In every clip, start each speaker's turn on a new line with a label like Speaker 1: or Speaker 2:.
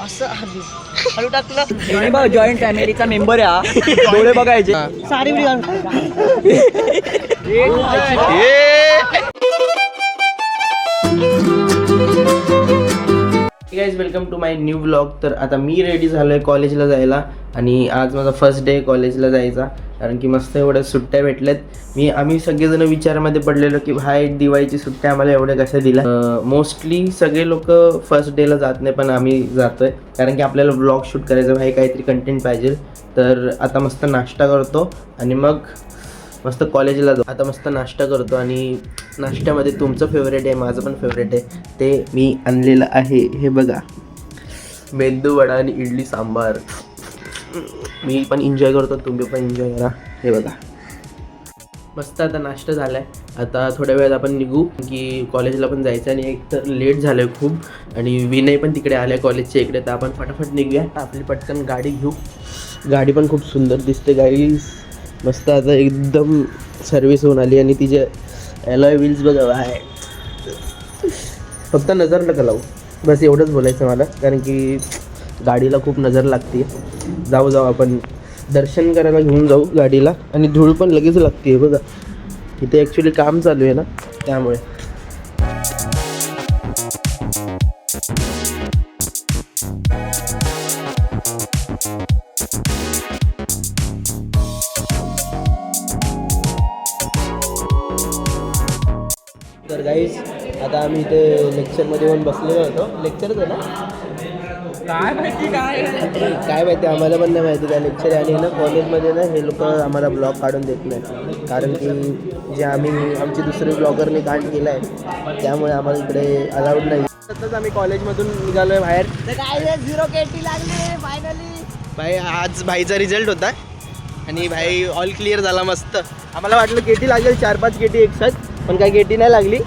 Speaker 1: असं हळू टाकलं.
Speaker 2: जॉईंट फॅमिलीचा मेंबर आहे. डोळे बघायचे.
Speaker 1: सारी video
Speaker 3: guys welcome to my new vlog. तर आता मी रेडी झालो आहे कॉलेजला जायला आणि आज माझा फर्स्ट डे कॉलेजला जायचा, कारण की मस्त एवढ्या सुट्ट्या भेटल्यात. आम्ही सगळेजण विचारामध्ये पडलेलो की भाई दिवाळीची सुट्ट्या आम्हाला एवढ्या कशा दिल्या. मोस्टली सगळे लोक फर्स्ट डेला जात नाही, पण आम्ही जातोय कारण की आपल्याला व्लॉग शूट करायचं, भाई काहीतरी कंटेंट पाहिजे. तर आता मस्त नाश्ता करतो आणि मग मस्त कॉलेजला जाऊ. आता मस्त नाश्ता करतो आणि नाश्त्यामध्ये तुमचं फेवरेट आहे, माझं पण फेवरेट आहे, ते मी आणलेलं आहे. हे बघा, मेदू वडा आणि इडली सांबार. मी पण एन्जॉय करतो, तुम्ही पण एन्जॉय करा. हे बघा मस्त आता नाश्ता झाला आहे. आता थोड्या वेळात आपण निघू की कॉलेजला पण जायचं आणि एक तर लेट झालं आहे खूप आणि विनय पण तिकडे आलं आहे कॉलेजच्या इकडे. तर आपण फटाफट निघूया, आपली पटकन गाडी घेऊ. गाडी पण खूप सुंदर दिसते गाडी, मस्त आता एकदम सर्व्हिस होऊन आली आणि तिचे अलॉय व्हील्स बघा आहे. फक्त नजर नका लावू, बस एवढंच बोलायचं मला, कारण की गाडीला खूप नजर लागते. जाऊ आपण दर्शन करायला घेऊन जाऊ गाडीला. आणि धूळ पण लगेच लागते बघा, इथे ॲक्च्युली काम चालू आहे ना त्यामुळे. तर गाईस आता आम्ही इथे लेक्चरमध्ये येऊन बसलेलो होतो. लेक्चरच आहे ना, काय माहिती आम्हाला पण नाही माहिती काय लेक्चर. आणि ना कॉलेजमध्ये ना हे लोक आम्हाला ब्लॉग काढून देत नाही, कारण की जे आमची दुसरे ब्लॉगरने कांड केलं आहे त्यामुळे आम्हाला इकडे अलाउड नाही. आताच आम्ही कॉलेजमधून निघालो आहे बाहेर.
Speaker 1: काय 0 KT लागले फायनली.
Speaker 3: भाई आज भाईचा रिझल्ट होता आणि भाई ऑल क्लिअर झाला मस्त. आम्हाला वाटलं केटी लागेल 4-5 केटी एकसाथ, पण काही केटी नाही लागली.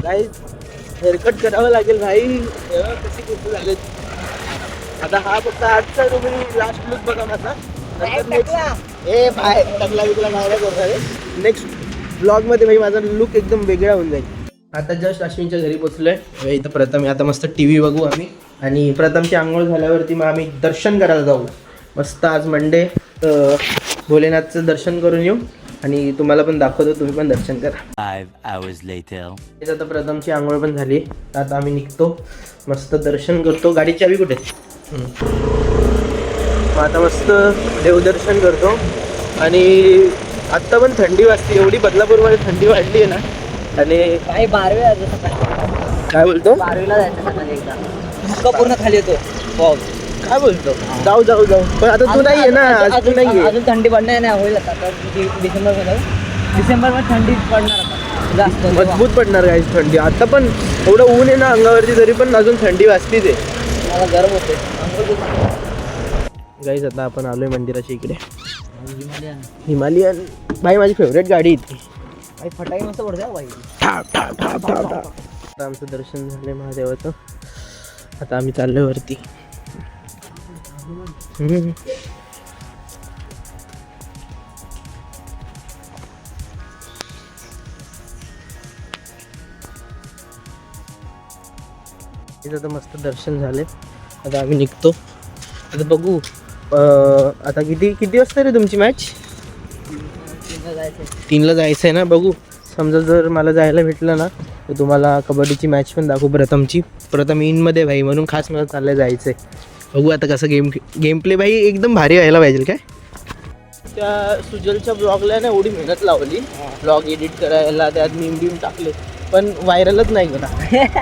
Speaker 3: काही हेअरकट करावं लागेल भाई, कशी केटी लागेल. आता हा फक्त आजचा तुम्ही लास्ट लुक बघा माझा. ए भाई टकला बिकला बाहेर करणार. नेक्स्ट ब्लॉगमध्ये भाई माझा लुक एकदम वेगळा होऊन जाईल. आता जस्ट अश्विनच्या घरी पोचलोय. इथं प्रथम आता मस्त TV बघू आम्ही आणि प्रथमची आंघोळ झाल्यावरती मग आम्ही दर्शन करायला जाऊ. मस्त आज मंडे, भोलेनाथचं दर्शन करून येऊ आणि तुम्हाला पण दाखवतो, तुम्ही पण दर्शन करा.
Speaker 4: 5 hours later.
Speaker 3: आता प्रथमची आंघोळ पण झाली, तर आता आम्ही निघतो, मस्त दर्शन करतो. गाडीची चावी कुठे? आता मस्त देवदर्शन करतो. आणि आत्ता पण थंडी वाजते, एवढी बदलापूरमध्ये थंडी वाढली आहे ना. आणि
Speaker 1: काय 12वी
Speaker 3: काय बोलतो,
Speaker 1: 12वीला जायचं सकाळी एकदा पूर्ण खाली येतो.
Speaker 3: काय बोलतो, जाऊ पण आता तू नाही आहे ना, आज तू नाही आहे.
Speaker 1: अजून थंडी पडणार नाही, होईल आता डिसेंबर थंडी पडणार आता जास्त
Speaker 3: मजबूत पडणार गाईस थंडी. आता पण एवढं ऊन आहे ना अंगावरती, तरी पण अजून थंडी वाजतीच आहे.
Speaker 1: मला गरम होते
Speaker 3: गाईस. आता आपण आलोय मंदिराच्या इकडे. हिमालयन भाई माझी फेवरेट गाडी इथे.
Speaker 1: फटाके मस्त पडते बाई.
Speaker 3: आता आमचं दर्शन झालंय महादेवाचं. आता आम्ही चाललोय वरती. इथं तर मस्त दर्शन झाले. आता आम्ही निघतो. आता बघू आता किती वाजता रे तुमची मॅच? 3ला जायचं आहे ना. बघू, समजा जर मला जायला भेटलं ना तर तुम्हाला कबड्डीची मॅच पण दाखवू प्रथमची. प्रथम इनमध्ये भाई, म्हणून खास मला चाललं जायचं आहे. बघू आता कसं गेम प्ले भाई एकदम भारी व्हायला पाहिजे. काय त्या सुजलच्या ब्लॉगला ना एवढी मेहनत लावली ब्लॉग एडिट करायला, त्यात मीम टाकले, पण व्हायरलच नाही करा.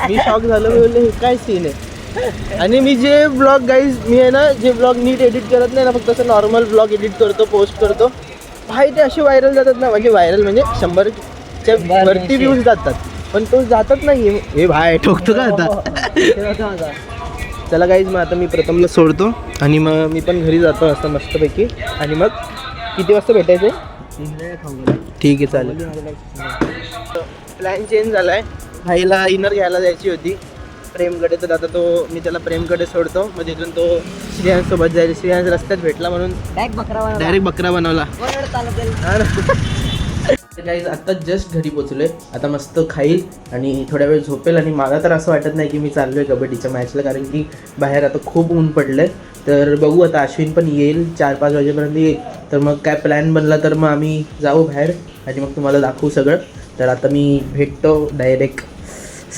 Speaker 3: मी शॉक झालो, मी बोलले हे काय सीन आहे. आणि मी जे ब्लॉग गाईज मी आहे ना, जे ब्लॉग नीट एडिट करत नाही ना, फक्त असं नॉर्मल ब्लॉग एडिट करतो, पोस्ट करतो भाई, ते असे व्हायरल जातात ना. म्हणजे व्हायरल म्हणजे 100च्या वरती व्ह्यूज जातात, पण तो जातच नाही. हे भाई ठोकतो का आता. चला गाईज, मग आता मी प्रथमला सोडतो आणि मग मी पण घरी जातो असं मस्तपैकी. आणि मग किती वाजता भेटायचं आहे? ठीक आहे चालेल. प्लॅन चेंज झाला आहे. भाईला इनर घ्यायला जायची होती प्रेमकडे, तर आता मी त्याला प्रेमकडे सोडतो. मग तिथून तो श्रेयांसोबत जाईल. श्रेयांस रस्त्यात भेटला म्हणून डायरेक्ट बकरा बनवला. काही आता जस्ट घरी पोचलोय. आता मस्त खाईल आणि थोड्या वेळ झोपेल. आणि मला तर असं वाटत नाही की मी चाललोय कबड्डीच्या मॅचला, कारण की बाहेर आता खूप ऊन पडलंय. तर बघू आता, अश्विन पण येईल 4-5 वाजेपर्यंत येईल. तर मग काय प्लॅन बनला तर मग आम्ही जाऊ बाहेर आणि मग तुम्हाला दाखवू सगळं. तर आता मी भेटतो डायरेक्ट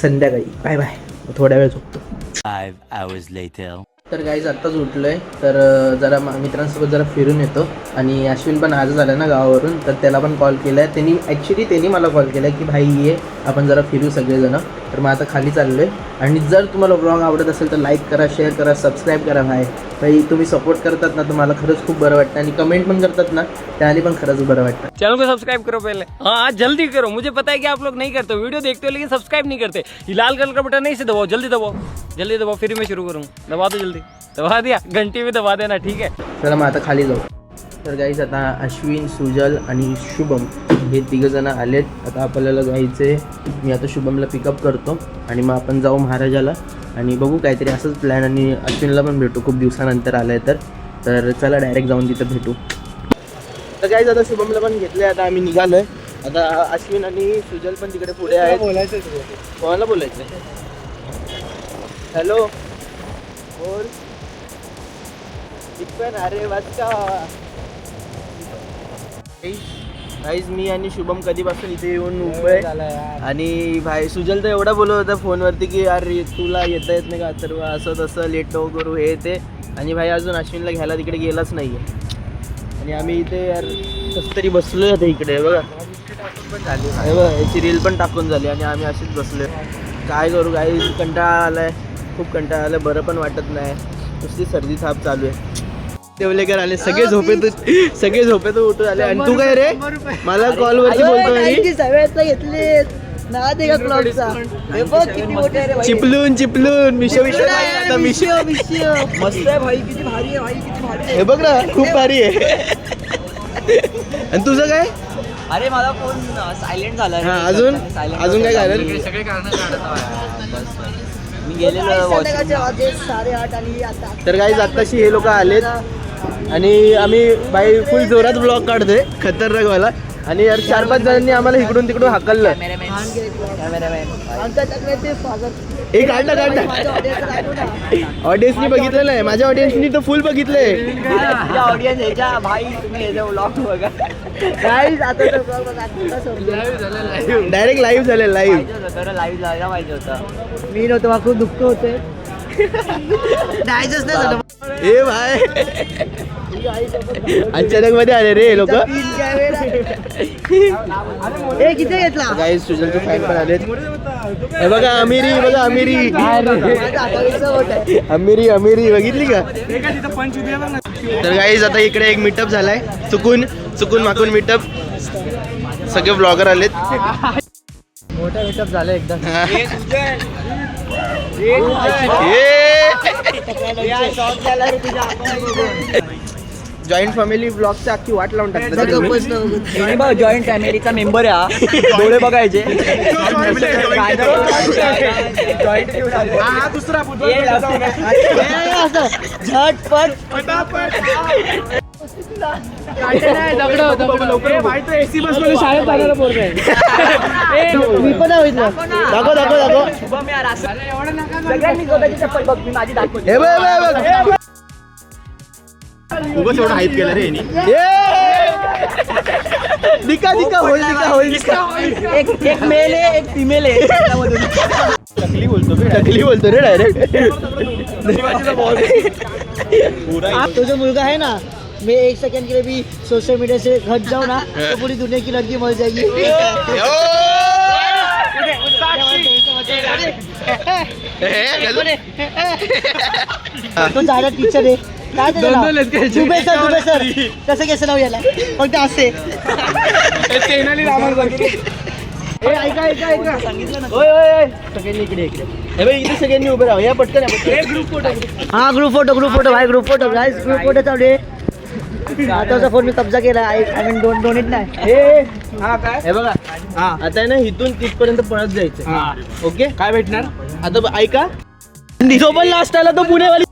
Speaker 3: संध्याकाळी. Bye bye. थोड्या वेळ झोपतो.
Speaker 4: 5 hours later.
Speaker 3: तर गाईज आत्ताच उठलोय. तर जरा मित्रांसोबत जरा फिरून येतो. आणि अश्विन पण आजच आला ना गावावरून, तर त्याला पण कॉल केला आहे त्यांनी मला कॉल केला की भाई ये आपण जरा फिरू सगळेजण. तर मग आता खाली चाललो आहे. आणि जर तुम्हाला ब्लॉग आवडत असेल तर लाईक करा, शेअर करा, सबस्क्राईब करा. भाई तुम्ही सपोर्ट करतात ना तर मला खरंच खूप बरं वाटतं. आणि कमेंट पण करतात ना त्याने पण खरंच बरं वाटतं.
Speaker 5: चैनल को सब्सक्राइब करो पहले, हाँ जल्दी करो. मुझे पता है कि आप लोग नहीं करते हो, वीडियो देखते हो लेकिन सब्सक्राइब नहीं करते. ये लाल कलर का बटन नहीं से दबाओ, जल्दी दबाओ फिर मैं शुरू करूँ. दबा दो जल्दी, दबा दिया, घंटी भी दबा देना, ठीक है.
Speaker 3: चला मग आता खाली जाऊ. तर गाईज आता अश्विन, सुजल आणि शुभम हे तिघंजण आलेत. आता आपल्याला जायचे. मी आता शुभमला पिकअप करतो आणि मग आपण जाऊ महाराजाला. आणि बघू काहीतरी असंच प्लॅन. आणि अश्विनला पण भेटू, खूप दिवसानंतर आलं आहे तर चला डायरेक्ट जाऊन तिथं भेटू. तर गाईज आता शुभमला पण घेतलं आहे. आता आम्ही निघालो आहे. आता अश्विन आणि सुजल पण तिकडे पुढे आहेत. कोणाला बोलायचं? हॅलो बोल. अरे वाचका. गाईज मी आणि शुभम कधीपासून इथे येऊन उभं आहे. आणि भाई सुजल तर एवढा बोलत होता फोनवरती की अरे तुला येता येत नाही का, तर असं तसं लेट नको करू हे ते. आणि भाई अजून अश्विनला घ्यायला तिकडे गेलाच नाही आहे. आणि आम्ही इथे यार कसं तरी बसलो आहे आता इकडे. बघा हे बघा, याची रील पण टाकून झाली आणि आम्ही अशीच बसलो. काय करू गाईज, कंटाळा आला आहे, खूप कंटाळा आला. बरं पण वाटत नाही, नुसती सर्दी थाप चालू आहे. देवलेकर आले, सगळे झोपेतून उठून आले. आणि तू काय रे मला कॉलवरती बोलतो चिपलून मिशो
Speaker 2: मस्त आहे भाई, किती भारी आहे भाई, किती भारी आहे.
Speaker 3: हे बघ ना, खूप भारी आहे. आणि तुझं काय?
Speaker 2: अरे मला फोन सायलेंट झाला.
Speaker 3: हा, अजून काय झालं?
Speaker 2: सगळे कारण मी गेलेलो.
Speaker 3: तर गाईज आत्ताशी हे लोक आलेत आणि आम्ही बाई फुल जोरात ब्लॉग काढतोय खतरनाक वाला. आणि यार 4-5 जणांनी आम्हाला इकडून तिकडून हाकललं. हे काढलं ऑडियन्सनी बघितलं नाही, माझ्या ऑडियन्सनी तर फुल बघितलंय.
Speaker 2: ऑडियन्स ह्याच्या भाई तुम्ही ह्याचा व्लॉग बघा.
Speaker 3: डायरेक्ट लाईव्ह झालं. लाईव्ह
Speaker 2: जायला पाहिजे होतं. मी नव्हतं, मला खूप दुःख होते. जायचंच नाही झालं.
Speaker 3: ए भाई अचानक मध्ये आले रे लोक.
Speaker 2: किती घेतला
Speaker 3: गाईज सुजलचे फॅन पण आलेत. हे बघा अमिरी, बघा अमिरी बघितली का? तर गाईज आता इकडे एक मीटअप झालाय. चुकून माकून मीटअप. सगळे ब्लॉगर आलेत.
Speaker 2: मोठा मीटअप झालं एकदम.
Speaker 3: जॉईंट फॅमिली ब्लॉगची अख्खी वाट लावून टाकतात.
Speaker 2: जॉईंट फॅमिलीचा मेंबर आहे हा. डोळे बघायचे. झटपट
Speaker 5: एसी बस मध्ये शाळेत जाणारा पोरगा आहे.
Speaker 3: मी पण दाखव.
Speaker 2: सगळ्यांनी स्वतःची चप्पल बघ, मी माझी दाखवते.
Speaker 3: हे बघ उगाच एवढं हाईप केलं रे यांनी. दिका होईल.
Speaker 2: एक मेल आहे, एक फिमेल आहे.
Speaker 3: टकली बोलतो रे डायरेक्ट.
Speaker 2: तुझा मुलगा है ना, मैं 1 सेकंड के लिए भी सोशल मीडिया से हट जाऊँ ना तो पूरी दुनिया की लड़की मर जाएगी. तो झाला टीचर आहे. काय दुबे सर कसं नाव याला फक्त असे. ऐका
Speaker 3: सगळ्यांनी इकडे इथे सगळ्यांनी उभे राहा. या पटकन
Speaker 2: ग्रुप फोटो भाई, ग्रुप फोटो चालू आहे. आताचा फोन मी कब्जा केला. आय मीन डोनेट नाही.
Speaker 3: हे बघा आता आहे ना, इथून तिथपर्यंत पळत जायचं. ओके, काय भेटणार आता ऐका. जो पण लास्ट आला तो पुणेवाली.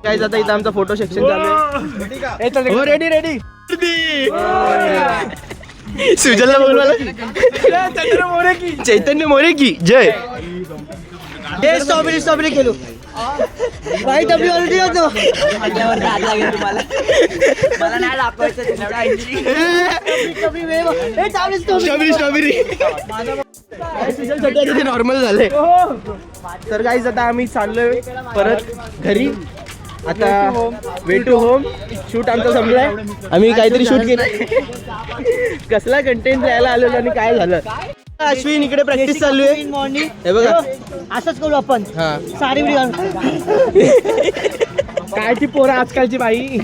Speaker 3: काय आता इथं आमचा फोटो सेक्शन चालू आहे. हो रेडी रेडी सुजलला बोलवायला चैतन्य मोरे की जय.
Speaker 2: स्ट्रॉबेरी स्ट्रॉबेरी खेळू भाई डब्ल्यू ऑलरेडी होतो
Speaker 1: माझ्यावर राग लागेल तुम्हाला. मला नाही दाखवायचं तुमच्या आईची.
Speaker 3: स्ट्रॉबेरी स्ट्रॉबेरी नॉर्मल झालंय. तर गाईज आता आम्ही चाललोय परत घरी. आता वे टू होम. शूट आमचा संपलाय. आम्ही काहीतरी शूट केलं. कसला कंटेंट द्यायला आलेलो आणि काय झालं. अश्विन इकडे प्रॅक्टिस चालू आहे.
Speaker 2: मॉर्निंग
Speaker 3: हे बघा
Speaker 2: असंच करू आपण
Speaker 3: हा
Speaker 2: सारी
Speaker 3: काय ती पोरं आजकालची बाई.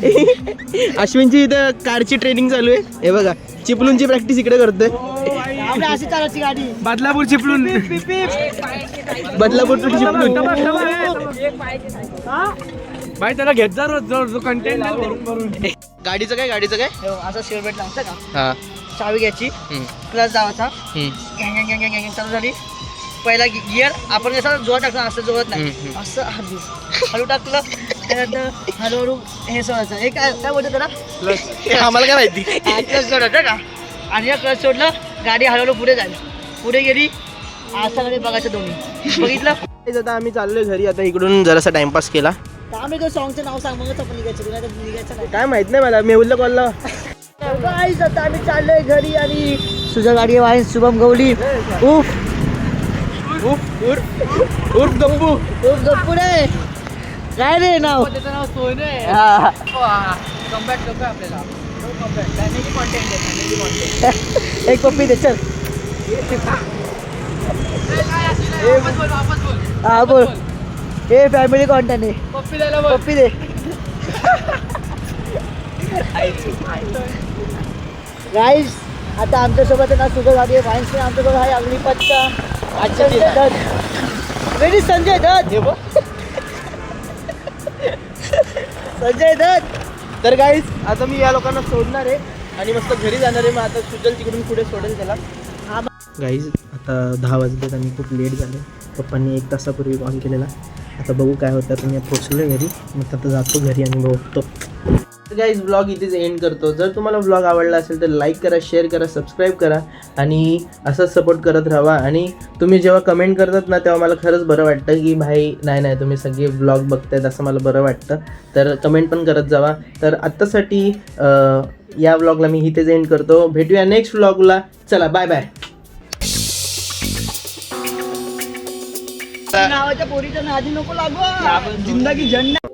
Speaker 3: अश्विनची इथं कारची ट्रेनिंग चालू आहे. हे बघा चिपलूनची प्रॅक्टिस इकडे करतोय.
Speaker 2: अशी चालायची गाडी
Speaker 3: बदलापूर चिपलून बदलापूर टू चिपलून.
Speaker 5: भाई त्याला घेत जा रोज जो कंटेंट
Speaker 3: गाडीचं काय गाडीचं काय
Speaker 2: असं शेअर भेटला असतं का
Speaker 3: हा
Speaker 2: चावी घ्यायची क्लच दाबायचा गँग गँग गँग गँग चालू झाली. पहिला गिअर आपण कसं जोर टाकतो असं जोरत नाही असं हळू टाकलं त्यानंतर हळूहळू हे सोडायचं. हे काय काय बोलतो त्याला
Speaker 3: आम्हाला काय माहिती.
Speaker 2: क्लच सोडायचं का आणि या क्लच सोडलं गाडी हळूहळू पुढे जाईल. पुढे गेली असं कडे बघायचं दोन्ही बघितलं.
Speaker 3: आता आम्ही चाललोय घरी. आता इकडून जरासा टाइमपास केला.
Speaker 2: आम्ही तो सॉंगचं नाव सांग मगच आपण निघायचं नाही तर निघायचं नाही.
Speaker 3: काय माहित नाही मला. मेहुलला कॉल लावा.
Speaker 2: गाईस आता आम्ही चाललोय घरी आणि तुझ्या गाडी आहे शुभम गवली उफ
Speaker 3: उर्फ गप्पू.
Speaker 2: उफ गप्पुडे काय रे नाव
Speaker 1: त्याचं नाव सोनू आहे.
Speaker 2: हा.
Speaker 1: कमबॅक नको आपल्याला. फॅमिली कॉन्टेंट आहे. Family content.
Speaker 2: एक पप्पी दे चल.
Speaker 1: वापस बोल.
Speaker 2: हा बोल. हे फॅमिली कॉन्टेंट आहे.
Speaker 1: पप्पी द्यायला बोल.
Speaker 2: पप्पी दे. गाईस आता आमच्यासोबत ना सुद्धा गाडी आहे. वाईन्स आमच्यासोबत आहे अग्निपथचा संजय दत्त. वेरी संजय दत्त. संजय दत्त.
Speaker 3: तर गाईज आता मी या लोकांना सोडणार आहे आणि मस्त घरी जाणार आहे. मग आता सुजल तिकडून पुढे सोडेल त्याला. गाईज आता 10 वाजलेत आणि खूप लेट झालं. पप्पांनी 1 तासापूर्वी कॉल केलेला. आता बघू काय होतं. तुम्ही पोचलो घरी. मग आता जातो घरी आणि बघतो. गाईज ब्लॉग इथेच एंड करतो. जर तुम्हाला ब्लॉग आवडला असेल तर लाईक करा, शेअर करा, सबस्क्राईब करा आणि असंच सपोर्ट करत राहा. आणि तुम्ही जेव्हा कमेंट करतात ना तेव्हा मला खरंच बरं वाटतं की भाई नाही तुम्ही सगळे ब्लॉग बघतायत असं मला बरं वाटतं. तर कमेंट पण करत जावा. तर आत्तासाठी या ब्लॉगला मी इथेच एंड करतो. भेटूया नेक्स्ट ब्लॉगला. चला बाय बाय.
Speaker 2: नावाच्या पोरीच्या नादी नको लागू. जिंदगी जन्नत.